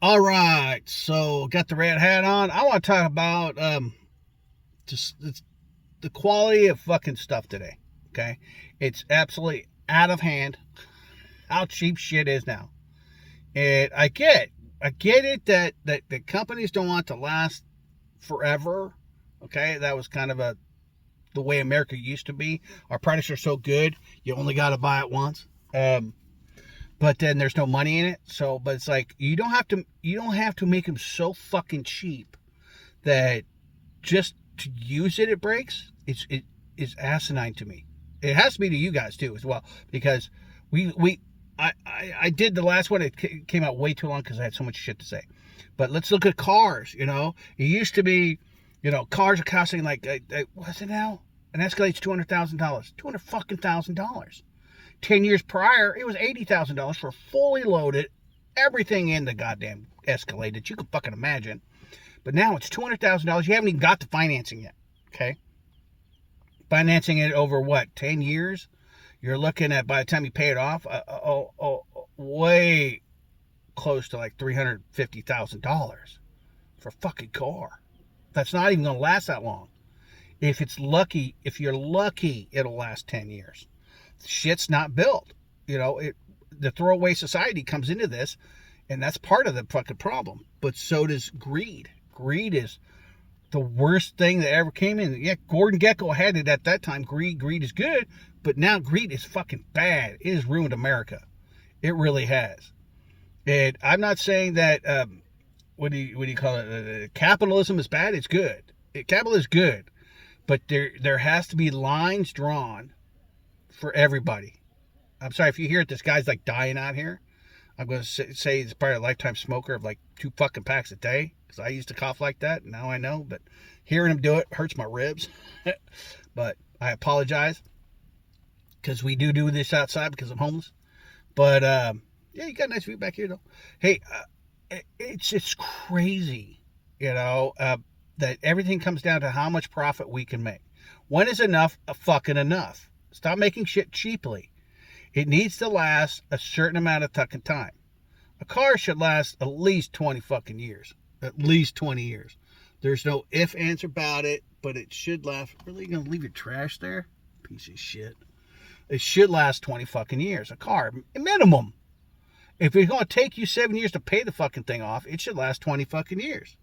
All right, so got the red hat on. I want to talk about just the quality of fucking stuff today. Okay, it's absolutely out of hand. How cheap shit is now. And I get it that the companies don't want to last forever. Okay, that was kind of the way America used to be. Our products are so good, you only got to buy it once. But then there's no money in it. So, but it's like you don't have to make them so fucking cheap that just to use it breaks. It is asinine to me. It has to be to you guys too as well, because I did the last one. It came out way too long because I had so much shit to say. But let's look at cars. You know, it used to be, cars are costing like what's it now? An Escalade's $200,000, $200,000. 10 years prior, it was $80,000 for fully loaded, everything in the goddamn Escalade that you can fucking imagine. But now it's $200,000. You haven't even got the financing yet. Okay, financing it over what, 10 years? You're looking at, by the time you pay it off, way close to like $350,000 for a fucking car. That's not even gonna last that long. If you're lucky, it'll last 10 years. Shit's not built. The throwaway society comes into this, and that's part of the fucking problem. But so does greed. Greed is the worst thing that ever came in. Yeah, Gordon Gekko had it at that time. Greed is good, but now greed is fucking bad. It has ruined America. It really has. And I'm not saying that what do you call it? Capitalism is bad. It's good. Capital is good, but there has to be lines drawn for everybody. I'm sorry if you hear it. This guy's like dying out here. I'm going to say he's probably a lifetime smoker of like 2 fucking packs a day, because I used to cough like that. Now I know, but hearing him do it hurts my ribs. But I apologize, because we do this outside because I'm homeless. But yeah, you got a nice view back here though. Hey, it's just crazy, that everything comes down to how much profit we can make. When is enough fucking enough? Stop making shit cheaply. It needs to last a certain amount of fucking time. A car should last at least 20 fucking years. At least 20 years. There's no if, ands about it, but it should last. Really, you gonna leave your trash there? Piece of shit. It should last 20 fucking years. A car, minimum. If it's gonna take you 7 years to pay the fucking thing off, it should last 20 fucking years.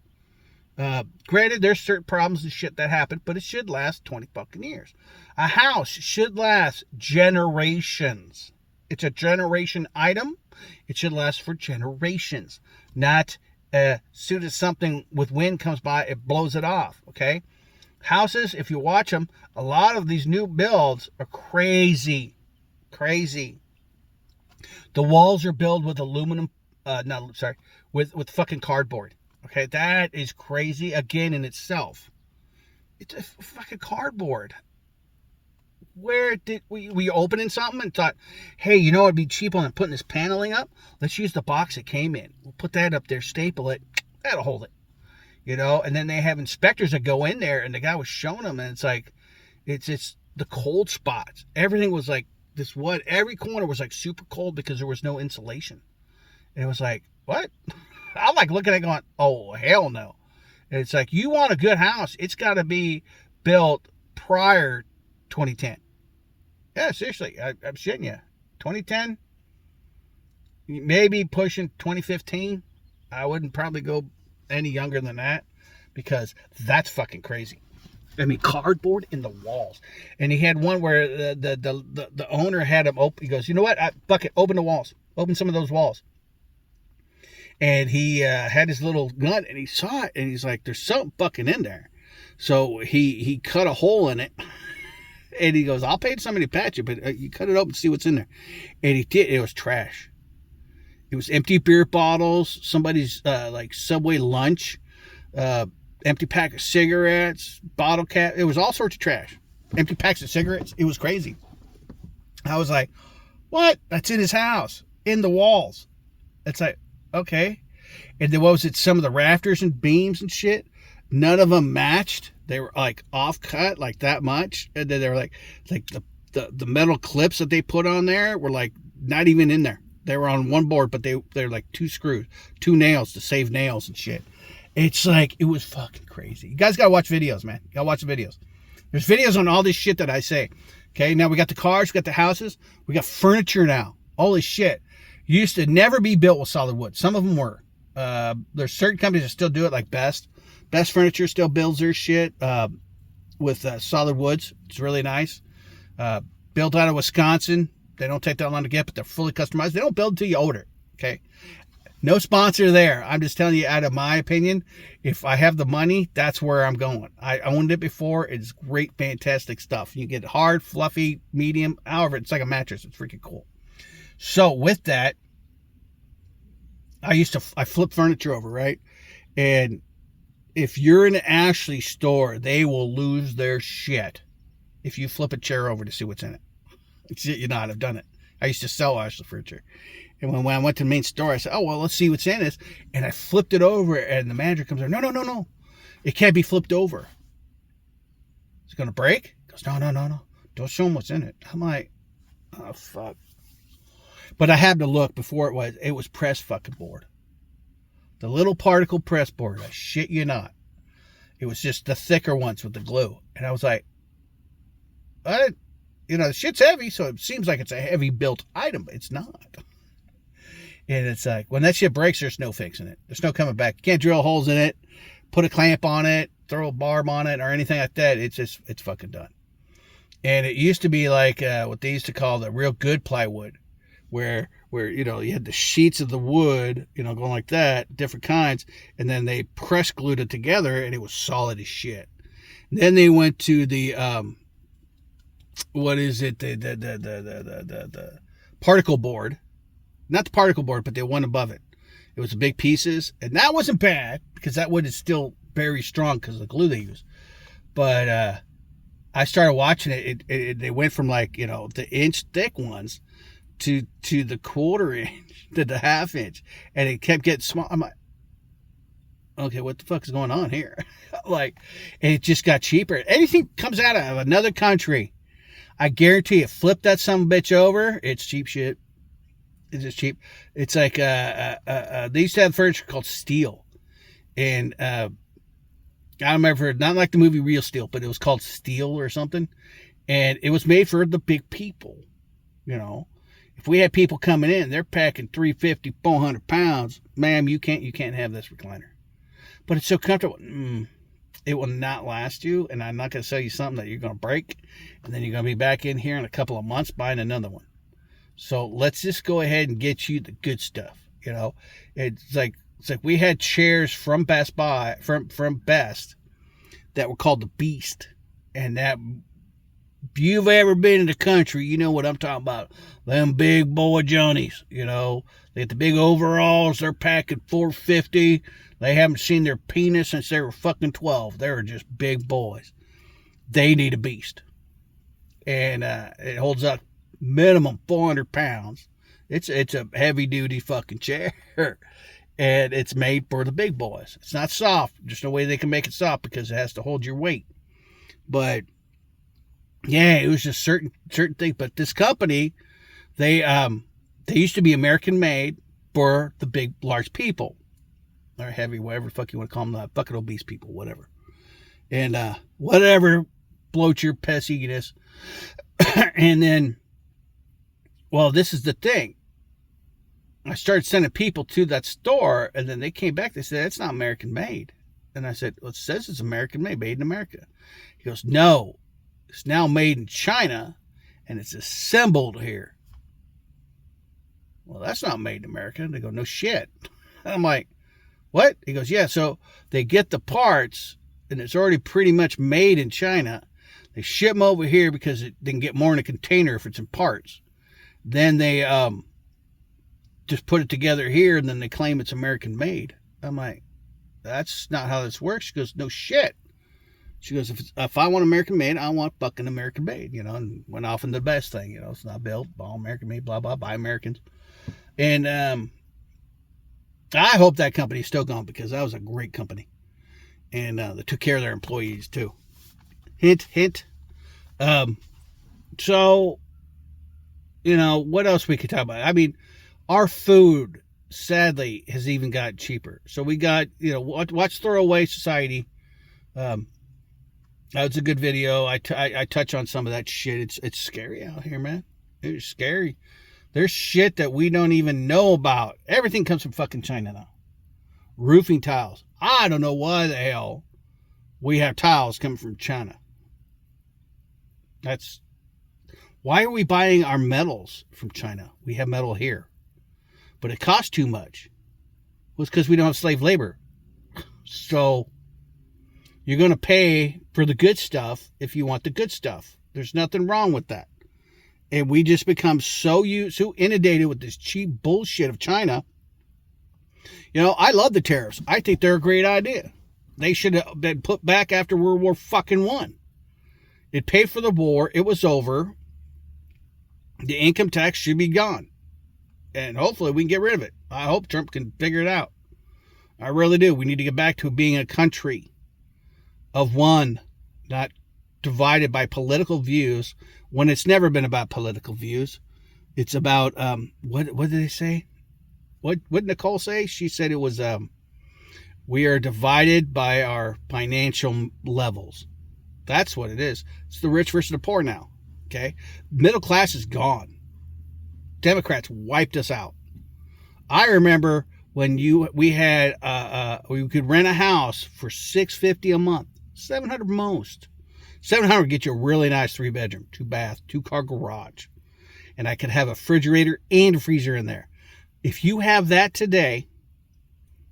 Granted, there's certain problems and shit that happen, but it should last 20 fucking years. A house should last generations. It's a generation item. It should last for generations. Not soon as something with wind comes by, it blows it off. Okay? Houses, if you watch them, a lot of these new builds are crazy. Crazy. The walls are built with aluminum, with fucking cardboard. Okay, that is crazy again in itself. It's a fucking cardboard. Where did we opening something and thought, hey, it'd be cheap on putting this paneling up? Let's use the box it came in. We'll put that up there, staple it. That'll hold it. And then they have inspectors that go in there, and the guy was showing them, and it's like, it's the cold spots. Everything was like this wood. Every corner was like super cold because there was no insulation. And it was like, what? I'm like looking at it going, oh, hell no. And it's like, you want a good house, it's got to be built prior 2010. Yeah, seriously, I'm shitting you. 2010, maybe pushing 2015. I wouldn't probably go any younger than that, because that's fucking crazy. I mean, cardboard in the walls. And he had one where the owner had him open. He goes, you know what? Fuck it, open the walls. Open some of those walls. And he had his little gun, and he saw it, and he's like, there's something fucking in there. So he cut a hole in it, and he goes, I'll pay somebody to patch it, but you cut it open and see what's in there. And he did. It was trash. It was empty beer bottles, somebody's like Subway lunch, empty pack of cigarettes, bottle cap. It was all sorts of trash. Empty packs of cigarettes. It was crazy. I was like, what? That's in his house, in the walls. It's like, okay. And then what was it? Some of the rafters and beams and shit, none of them matched. They were like off cut, like that much. And then they were like the metal clips that they put on there were like not even in there. They were on one board, but they're like 2 screws, 2 nails to save nails and shit. It's like, it was fucking crazy. You guys gotta watch videos, man. You gotta watch the videos. There's videos on all this shit that I say. Okay, now we got the cars, we got the houses, we got furniture now. Holy shit. Used to never be built with solid wood. Some of them were. There's certain companies that still do it, like Best. Best Furniture still builds their shit with solid woods. It's really nice. Built out of Wisconsin. They don't take that long to get, but they're fully customized. They don't build until you order. Okay. No sponsor there. I'm just telling you, out of my opinion, if I have the money, that's where I'm going. I owned it before. It's great, fantastic stuff. You get hard, fluffy, medium. However, it's like a mattress. It's freaking cool. So with that, I flip furniture over, right? And if you're in an Ashley store, they will lose their shit if you flip a chair over to see what's in it. You know, I've done it. I used to sell Ashley furniture. And when I went to the main store, I said, oh, well, let's see what's in this. And I flipped it over, and the manager comes over, no. It can't be flipped over. Is it going to break? He goes, no. Don't show them what's in it. I'm like, oh, fuck. But I had to look before it was press fucking board. The little particle press board. I shit you not. It was just the thicker ones with the glue. And I was like, the shit's heavy, so it seems like it's a heavy built item, but it's not. And it's like, when that shit breaks, there's no fixing it. There's no coming back. You can't drill holes in it, put a clamp on it, throw a barb on it, or anything like that. It's fucking done. And it used to be like what they used to call the real good plywood, where you had the sheets of the wood, going like that, different kinds, and then they press glued it together, and it was solid as shit. And then they went to the what is it? The particle board. Not the particle board, but the one above it. It was the big pieces, and that wasn't bad because that wood is still very strong because of the glue they use. But I started watching it. They went from like the inch thick ones to the 1/4 inch to the 1/2 inch, and it kept getting small. I'm like, okay, what the fuck is going on here? Like, and it just got cheaper. Anything comes out of another country, I guarantee you, flip that son of a bitch over, it's cheap shit. It's just cheap. It's like they used to have furniture called steel, and I remember, not like the movie Real Steel, but it was called Steel or something, and it was made for the big people. If we had people coming in, they're packing 350, 400 pounds. Ma'am, you can't have this recliner. But it's so comfortable. It will not last you, and I'm not going to sell you something that you're going to break, and then you're going to be back in here in a couple of months buying another one. So let's just go ahead and get you the good stuff. It's like we had chairs from Best Buy, from Best, that were called the Beast, and that, if you've ever been in the country, you know what I'm talking about. Them big boy Johnnies, they got the big overalls. They're packing 450. They haven't seen their penis since they were fucking 12. They were just big boys. They need a Beast, and it holds up minimum 400 pounds. It's a heavy duty fucking chair, and it's made for the big boys. It's not soft. There's no way they can make it soft because it has to hold your weight. But yeah, it was just certain things. But this company, they used to be American made for the big, large people, or heavy, whatever the fuck you want to call them, fucking obese people, whatever. And whatever bloats your pessiness. And then, well, this is the thing. I started sending people to that store, and then they came back. They said, it's not American made. And I said, well, it says it's American made in America. He goes, no, it's now made in China, and it's assembled here. Well, that's not made in America. They go, no shit. And I'm like, what? He goes, yeah, so they get the parts, and it's already pretty much made in China. They ship them over here because they can get more in a container if it's in parts. Then they just put it together here, and then they claim it's American made. I'm like, that's not how this works. She goes, no shit. She goes, if I want American made, I want fucking American made, and went off into the best thing, it's not built, all American made, blah, blah, by Americans. And I hope that company is still gone, because that was a great company. And they took care of their employees too. Hint, hint. So, what else we could talk about? I mean, Our food, sadly, has even got cheaper. So we got, watch Throwaway Society. That's a good video. I touch on some of that shit. It's scary out here, man. It's scary. There's shit that we don't even know about. Everything comes from fucking China now. Roofing tiles. I don't know why the hell we have tiles coming from China. Why are we buying our metals from China? We have metal here. But it costs too much. Well, it's because we don't have slave labor. So you're going to pay for the good stuff if you want the good stuff. There's nothing wrong with that. And we just become so inundated with this cheap bullshit of China. I love the tariffs. I think they're a great idea. They should have been put back after World War fucking I. It paid for the war. It was over. The income tax should be gone. And hopefully we can get rid of it. I hope Trump can figure it out. I really do. We need to get back to being a country of one, not divided by political views, when it's never been about political views. It's about, what did they say? What did Nicole say? She said it was, we are divided by our financial levels. That's what it is. It's the rich versus the poor now. Okay? Middle class is gone. Democrats wiped us out. I remember when we could rent a house for $650 a month. $700 most. $700 get you a really nice 3-bedroom, 2-bath, 2-car garage. And I could have a refrigerator and a freezer in there. If you have that today,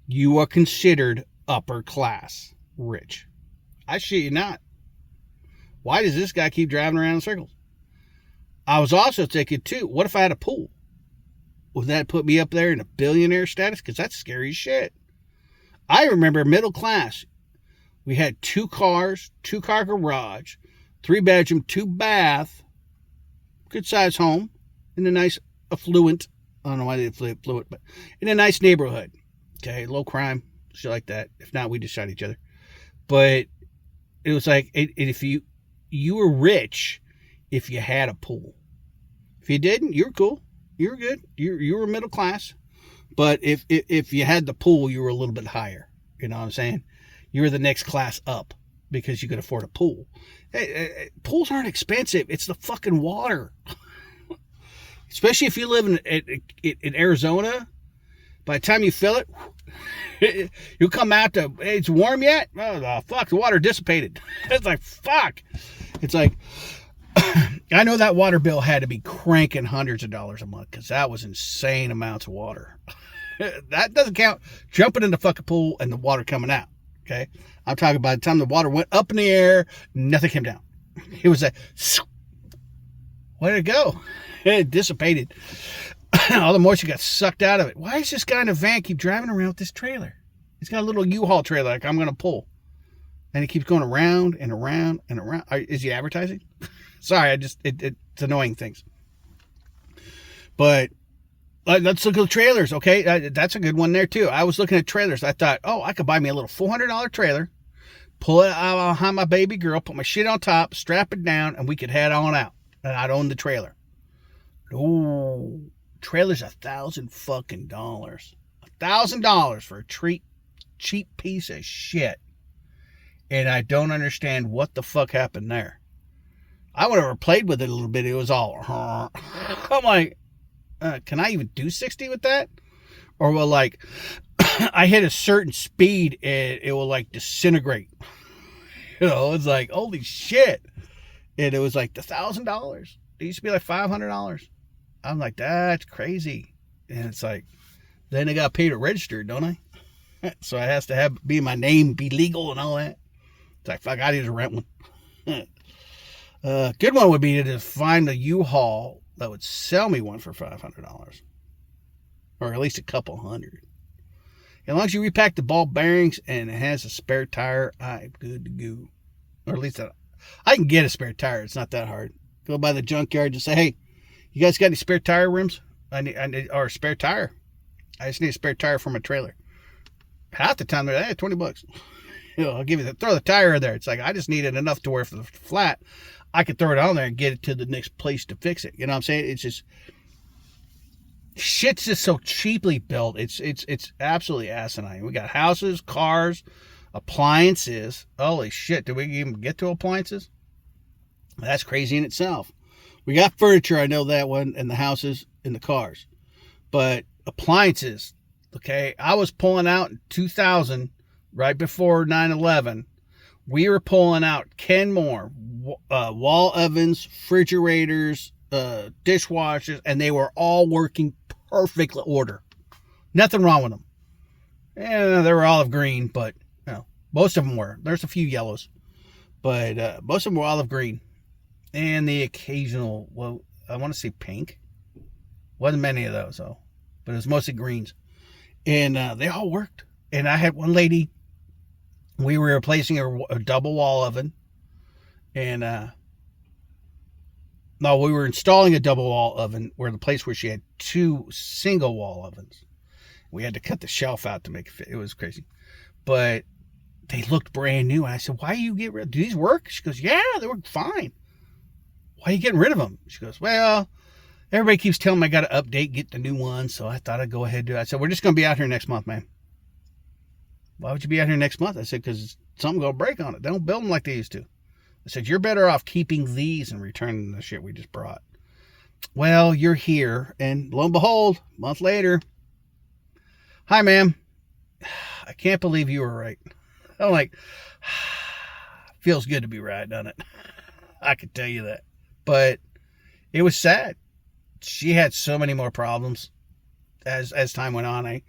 you are considered upper class rich. I shit you not. Why does this guy keep driving around in circles? I was also thinking, too, what if I had a pool? Would that put me up there in a billionaire status? Because that's scary as shit. I remember middle class. We had 2 cars, 2-car garage, 3-bedroom, 2-bath, good-sized home in a nice affluent, I don't know why they affluent, but in a nice neighborhood. Okay, low crime, shit like that. If not, we just shot each other. But it was like, if you were rich if you had a pool. If you didn't, you were cool. You were good. You were middle class. But if you had the pool, you were a little bit higher. You know what I'm saying? You were the next class up because you could afford a pool. Pools aren't expensive. It's the fucking water. Especially if you live in Arizona. By the time you fill it, you'll come out to, hey, it's warm yet? Oh, the fuck, the water dissipated. It's like, fuck. It's like, I know that water bill had to be cranking hundreds of dollars a month because that was insane amounts of water. That doesn't count jumping in the fucking pool and the water coming out. Okay, I'm talking by the time the water went up in the air, nothing came down. It was a, where'd it go? It dissipated. All the moisture got sucked out of it. Why does this guy in a van keep driving around with this trailer? He's got a little U-Haul trailer like I'm going to pull. And he keeps going around and around and around. Is he advertising? Sorry, it's annoying things. But let's look at the trailers, okay? That's a good one there, too. I was looking at trailers. I thought, I could buy me a little $400 trailer, pull it out behind my baby girl, put my shit on top, strap it down, and we could head on out. And I'd own the trailer. Oh, trailer's $1,000 fucking dollars. $1,000 for a cheap piece of shit. And I don't understand what the fuck happened there. I went over and played with it a little bit. It was all, I'm like, can I even do 60 with that? Or will I hit a certain speed and it will disintegrate. It's like, holy shit. And it was like $1,000. It used to be like $500. I'm like, that's crazy. And it's like, then I got paid to register, don't I? So it has to be my name, be legal and all that. It's like, fuck, I need to rent one. Good one would be to find a U-Haul that would sell me one for $500. Or at least a couple hundred. As long as you repack the ball bearings and it has a spare tire, I'm good to go. Or at least I can get a spare tire. It's not that hard. Go by the junkyard and say, hey, you guys got any spare tire rims? I need or a spare tire. I just need a spare tire for my trailer. Half the time they're like, $20. I'll give you throw the tire in there. It's like, I just needed enough to where if it's flat, I could throw it on there and get it to the next place to fix it. You know what I'm saying? It's just, Shit's just so cheaply built. It's absolutely asinine. We got houses, cars, appliances. Holy shit! Did we even get to appliances? That's crazy in itself. We got furniture, I know that one, and the houses and the cars. But appliances, okay? I was pulling out in 2000, right before 9/11. We were pulling out Kenmore, wall ovens, refrigerators, dishwashers, and they were all working perfect order. Nothing wrong with them. Yeah, they were olive green, but most of them were. There's a few yellows, but most of them were olive green. And the occasional, well, I want to say pink. Wasn't many of those, though. But it was mostly greens. And they all worked. And I had one lady, we were replacing a double wall oven. And, no, we were installing a double wall oven where the place where she had 2 single wall ovens. We had to cut the shelf out to make it fit. It was crazy. But they looked brand new. And I said, why you get rid of, do these work? She goes, yeah, they work fine. Why are you getting rid of them? She goes, well, everybody keeps telling me I got to update, get the new ones. So I thought I'd go ahead and do it. I said, we're just going to be out here next month, man. Why would you be out here next month? I said, because something's going to break on it. They don't build them like they used to. I said, you're better off keeping these and returning the shit we just brought. Well, you're here. And lo and behold, a month later, hi, ma'am. I can't believe you were right. I'm like, feels good to be right, doesn't it? I can tell you that. But it was sad. She had so many more problems as time went on.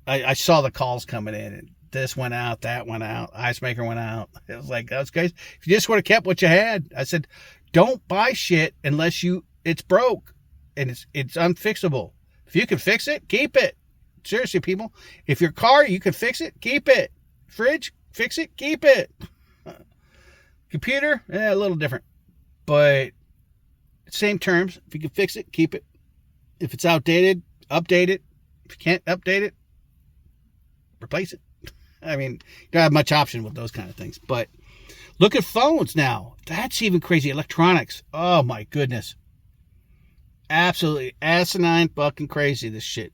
I saw the calls coming in. And this went out, that went out, ice maker went out. It was like, those guys, if you just would have kept what you had. I said, don't buy shit unless it's broke and it's unfixable. If you can fix it, keep it. Seriously, people. If your car, you can fix it, keep it. Fridge, fix it, keep it. Computer, a little different. But same terms. If you can fix it, keep it. If it's outdated, update it. If you can't update it, replace it. I mean, you don't have much option with those kind of things. But look at phones now. That's even crazy. Electronics. Oh, my goodness. Absolutely asinine fucking crazy, this shit.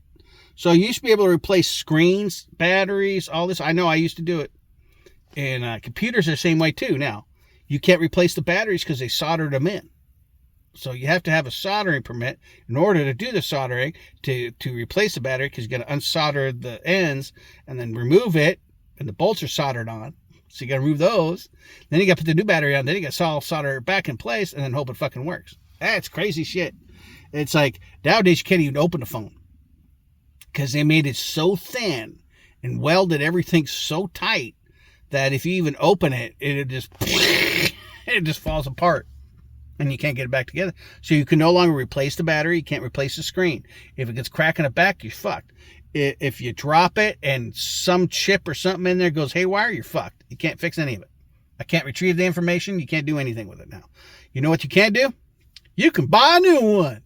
So you used to be able to replace screens, batteries, all this. I know I used to do it. And computers are the same way, too, now. You can't replace the batteries because they soldered them in. So you have to have a soldering permit in order to do the soldering to replace the battery, because you got to unsolder the ends and then remove it, and the bolts are soldered on. So you got to remove those. Then you got to put the new battery on. Then you got to solder it back in place and then hope it fucking works. That's crazy shit. It's like nowadays you can't even open the phone because they made it so thin and welded everything so tight that if you even open it, it just falls apart. And you can't get it back together. So you can no longer replace the battery. You can't replace the screen. If it gets cracked in the back, you're fucked. If you drop it and some chip or something in there goes haywire, you're fucked. You can't fix any of it. I can't retrieve the information. You can't do anything with it now. You know what you can do? You can buy a new one.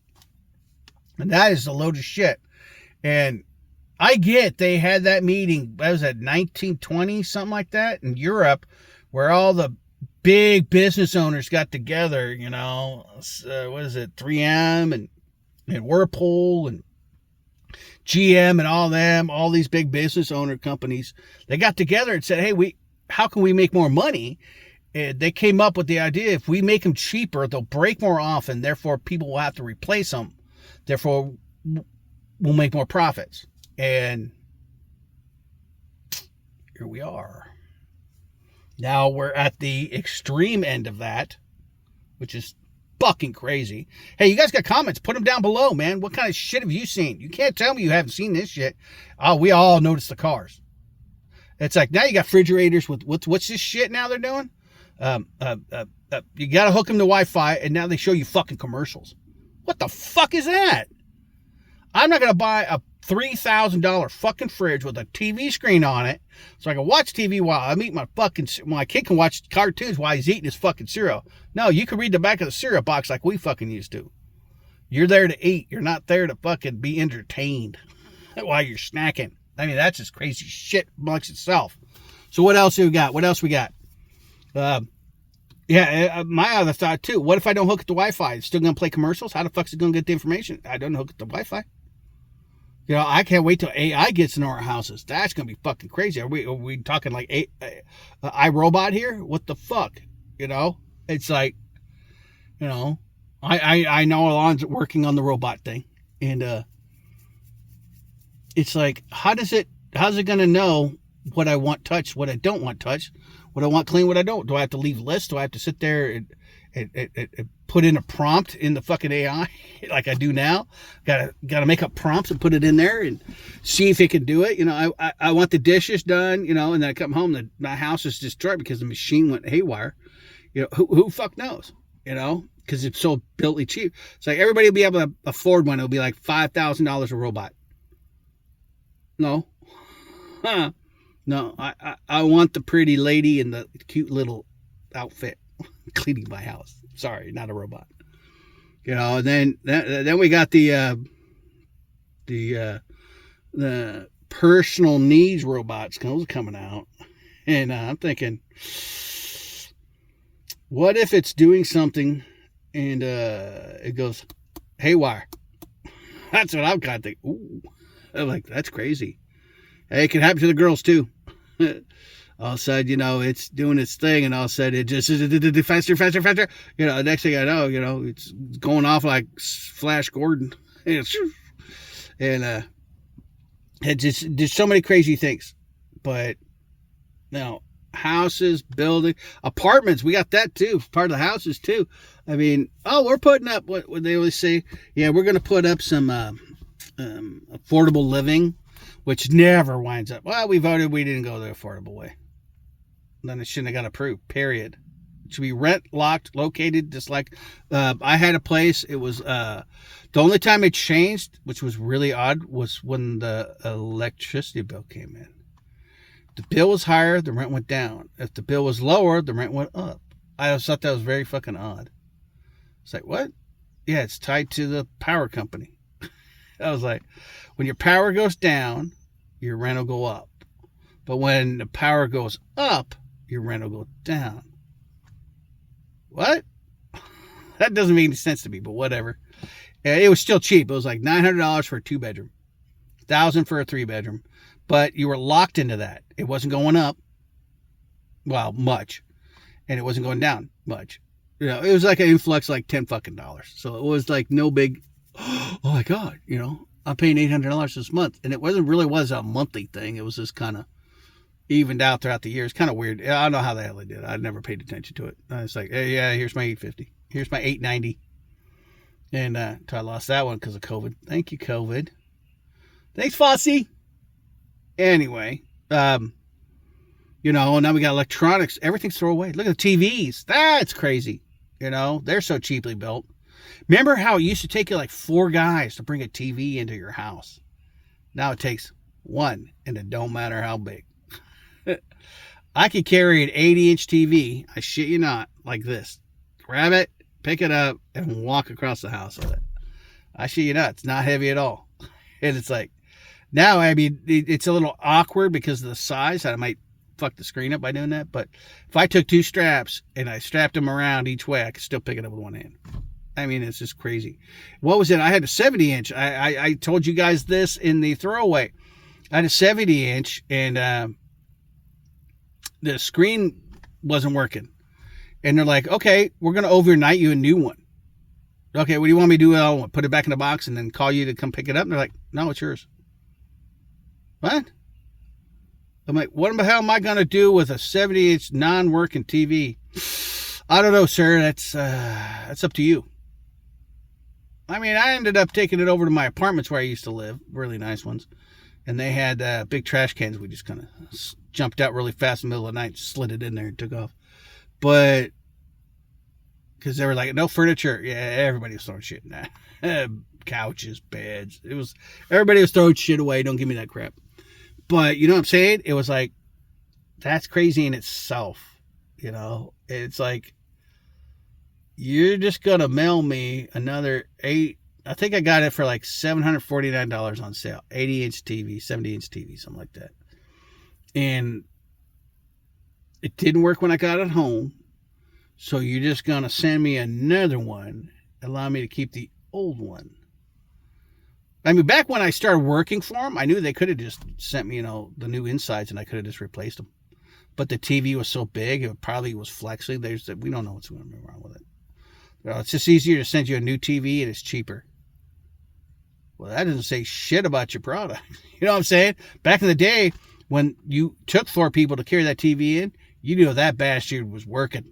And that is a load of shit. And I get they had that meeting, what was that, 1920, something like that, in Europe, where all the big business owners got together, you know, what is it, 3M and Whirlpool and GM and all them, all these big business owner companies, they got together and said, hey, how can we make more money? And they came up with the idea, if we make them cheaper, they'll break more often, therefore people will have to replace them. Therefore, we'll make more profits. And here we are. Now we're at the extreme end of that, which is fucking crazy. Hey, you guys got comments? Put them down below, man. What kind of shit have you seen? You can't tell me you haven't seen this shit. Oh, we all noticed the cars. It's like now you got refrigerators with what's this shit now they're doing? You got to hook them to Wi-Fi, and now they show you fucking commercials. What the fuck is that? I'm not going to buy a $3,000 fucking fridge with a TV screen on it so I can watch TV while I'm eating my kid can watch cartoons while he's eating his fucking cereal. No, you can read the back of the cereal box like we fucking used to. You're there to eat. You're not there to fucking be entertained while you're snacking. I mean, that's just crazy shit amongst itself. So what else we got? My other thought too, what if I don't hook it to Wi-Fi? It's still going to play commercials? How the fuck is it going to get the information? I don't hook it to Wi-Fi. I can't wait till AI gets into our houses. That's gonna be fucking crazy. Are we talking like iRobot here? What the fuck? It's like, I know Alon's working on the robot thing, and it's like, how's it gonna know what I want touched, what I don't want touched, what I want clean, what I don't? Do I have to leave lists? Do I have to sit there and put in a prompt in the fucking AI like I do now? Gotta make up prompts and put it in there and see if it can do it. I want the dishes done, and then I come home, my house is destroyed because the machine went haywire. Who fuck knows? Because it's so built cheap. It's like everybody will be able to afford one. It'll be like $5,000 a robot. No. Huh. No, I want the pretty lady in the cute little outfit cleaning my house. Sorry, not a robot. And then we got the personal needs robots coming out, and I'm thinking, what if it's doing something and it goes haywire? That's what I'm kind of thinking. Ooh, I'm like, that's crazy. Hey, it can happen to the girls too. All of a sudden, it's doing its thing, and all of a sudden it just faster. Next thing I know, it's going off like Flash Gordon, and it just so many crazy things. But houses, building, apartments, we got that too. Part of the houses too. I mean, we're putting up what they always say. Yeah, we're going to put up some affordable living, which never winds up. Well, we voted, we didn't go the affordable way. Then it shouldn't have got approved, period. It should be rent locked, located, just like I had a place. It was the only time it changed, which was really odd, was when the electricity bill came in. The bill was higher, the rent went down. If the bill was lower, the rent went up. I always thought that was very fucking odd. It's like, what? Yeah, it's tied to the power company. I was like, when your power goes down, your rent will go up. But when the power goes up, your rent will go down. What? That doesn't make any sense to me, but whatever. It was still cheap. It was like $900 for a 2-bedroom, $1,000 for a 3-bedroom. But you were locked into that. It wasn't going up, well, much, and it wasn't going down much. It was like an influx, like $10 fucking dollars. So it was like no big. Oh my God, I'm paying $800 this month, and it was a monthly thing. It was just kind of evened out throughout the year. It's kind of weird. I don't know how the hell they did it. I never paid attention to it. It's like, hey, yeah, here's my $850. Here's my $890. And I lost that one because of COVID. Thank you, COVID. Thanks, Fossey. Anyway, now we got electronics. Everything's thrown away. Look at the TVs. That's crazy. They're so cheaply built. Remember how it used to take you like 4 guys to bring a TV into your house? Now it takes 1, and it don't matter how big. I could carry an 80-inch TV, I shit you not, like this. Grab it, pick it up, and walk across the house with it. I shit you not, it's not heavy at all. And it's like, now, I mean, it's a little awkward because of the size. I might fuck the screen up by doing that. But if I took 2 straps and I strapped them around each way, I could still pick it up with 1 hand. I mean, it's just crazy. What was it? I had a 70-inch. I told you guys this in the throwaway. I had a 70-inch, and the screen wasn't working. And they're like, okay, we're going to overnight you a new one. Okay, what do you want me to do? I'll put it back in the box and then call you to come pick it up. And they're like, no, it's yours. What? I'm like, what the hell am I going to do with a 70-inch non-working TV? I don't know, sir. That's up to you. I mean, I ended up taking it over to my apartments where I used to live. Really nice ones. And they had big trash cans. We just kind of jumped out really fast in the middle of the night, slid it in there and took off. But, because they were like, no furniture. Yeah, everybody was throwing shit in that. Couches, beds. Everybody was throwing shit away. Don't give me that crap. But, you know what I'm saying? It was like, that's crazy in itself. It's like, you're just going to mail me another 8. I think I got it for like $749 on sale. 80-inch TV, 70-inch TV, something like that. And it didn't work when I got it home. So you're just going to send me another one, allow me to keep the old one. I mean, back when I started working for them, I knew they could have just sent me, the new insides, and I could have just replaced them. But the TV was so big, it probably was flexing. We don't know what's going to be wrong with it. It's just easier to send you a new TV, and it's cheaper. Well, that doesn't say shit about your product. You know what I'm saying? Back in the day, when you took 4 people to carry that TV in, you knew that bastard was working.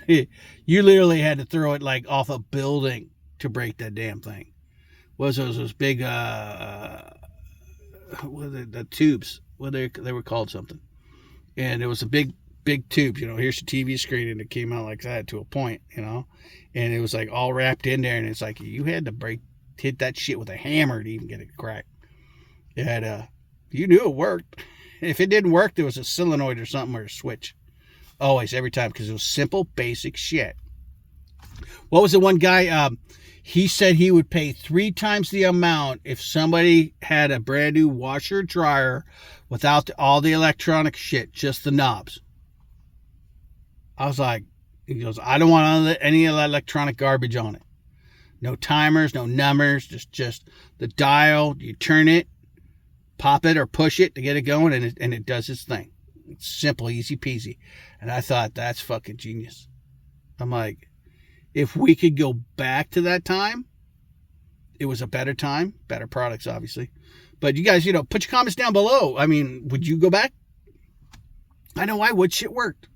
You literally had to throw it like off a building to break that damn thing. Was those big the tubes? Well, they were called something, and it was a big tube. Here's the TV screen, and it came out like that to a point. And it was like all wrapped in there, and it's like you had to hit that shit with a hammer to even get it cracked. And you knew it worked. If it didn't work, there was a solenoid or something or a switch. Always, every time, because it was simple, basic shit. What was the one guy? He said he would pay 3 times the amount if somebody had a brand new washer or dryer without all the electronic shit, just the knobs. I was like, he goes, I don't want any of that electronic garbage on it. No timers, no numbers, just the dial. You turn it, pop it or push it to get it going, and it does its thing. It's simple, easy peasy. And I thought, that's fucking genius. I'm like, if we could go back to that time, it was a better time, better products, obviously. But you guys, put your comments down below. I mean, would you go back? I know I would. Shit worked.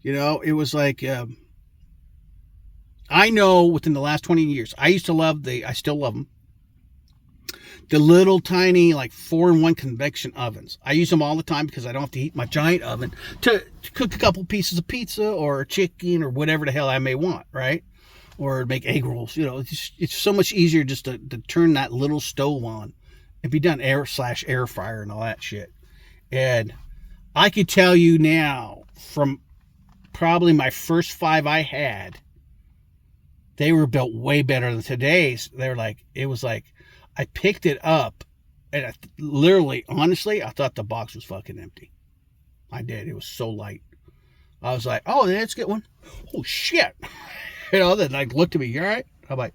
It was like, I know within the last 20 years, I still love them. The little tiny, like 4-in-1 convection ovens. I use them all the time because I don't have to heat my giant oven to cook a couple pieces of pizza or chicken or whatever the hell I may want, right? Or make egg rolls. It's so much easier just to turn that little stove on and be done air fryer and all that shit. And I could tell you now, from probably my first 5 I had, they were built way better than today's. It was like, I picked it up, and honestly, I thought the box was fucking empty. I did. It was so light. I was like, oh, let's get one. Oh, shit. Then looked at me, you all right? I'm like,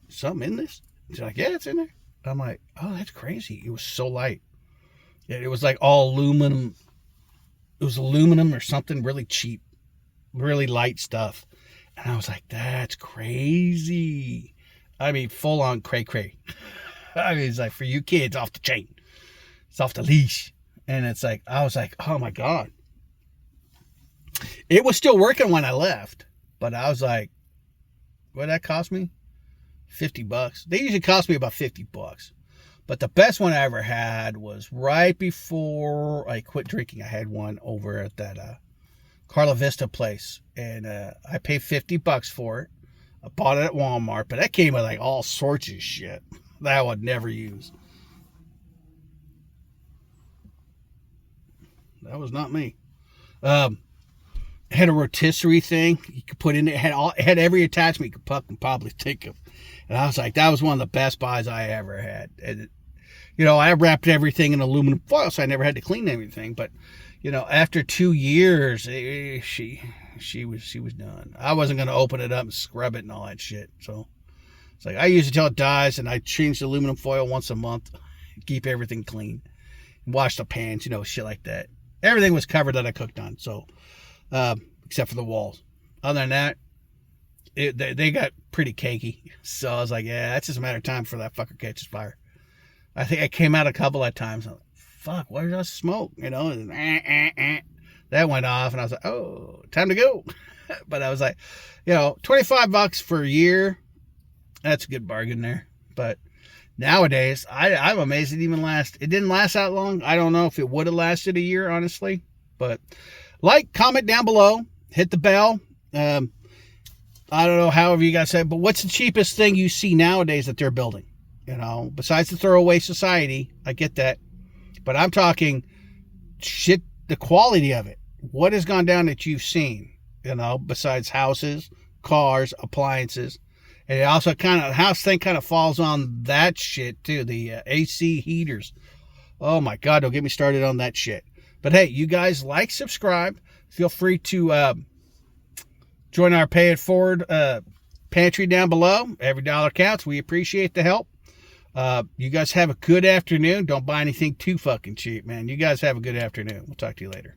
something in this? She's like, yeah, it's in there. I'm like, oh, that's crazy. It was so light. It was like all aluminum. It was aluminum or something really cheap, really light stuff. And I was like, that's crazy. I mean, full on cray-cray. I mean, it's like, for you kids, off the chain. It's off the leash. And it's like, I was like, oh my God. It was still working when I left. But I was like, what did that cost me? $50. They usually cost me about $50. But the best one I ever had was right before I quit drinking. I had one over at that Carla Vista place. And I paid $50 for it. I bought it at Walmart, but that came with like all sorts of shit that I would never use. That was not me. It had a rotisserie thing you could put in it. It had every attachment you could probably think of. And I was like, that was one of the best buys I ever had. And, I wrapped everything in aluminum foil, so I never had to clean anything. But, after 2 years, she was done. I wasn't going to open it up and scrub it and all that shit. So it's like, I use it till it dies, and I change the aluminum foil once a month, keep everything clean, wash the pans, shit like that. Everything was covered that I cooked on. So, except for the walls. Other than that, they got pretty cakey. So I was like, yeah, that's just a matter of time before that fucker catches fire. I think I came out a couple of times. I'm like, fuck, where's that smoke? And, that went off, and I was like, oh, time to go. But I was like, $25 for a year, that's a good bargain there. But nowadays, I'm amazed it even lasts. It didn't last that long. I don't know if it would have lasted a year, honestly. But comment down below, hit the bell. I don't know, however you guys say, but what's the cheapest thing you see nowadays that they're building? Besides the throwaway society, I get that. But I'm talking shit, the quality of it. What has gone down that you've seen, besides houses, cars, appliances. And it also house thing kind of falls on that shit too. The AC heaters. Oh my God, don't get me started on that shit. But hey, you guys subscribe. Feel free to join our Pay It Forward pantry down below. Every dollar counts. We appreciate the help. You guys have a good afternoon. Don't buy anything too fucking cheap, man. You guys have a good afternoon. We'll talk to you later.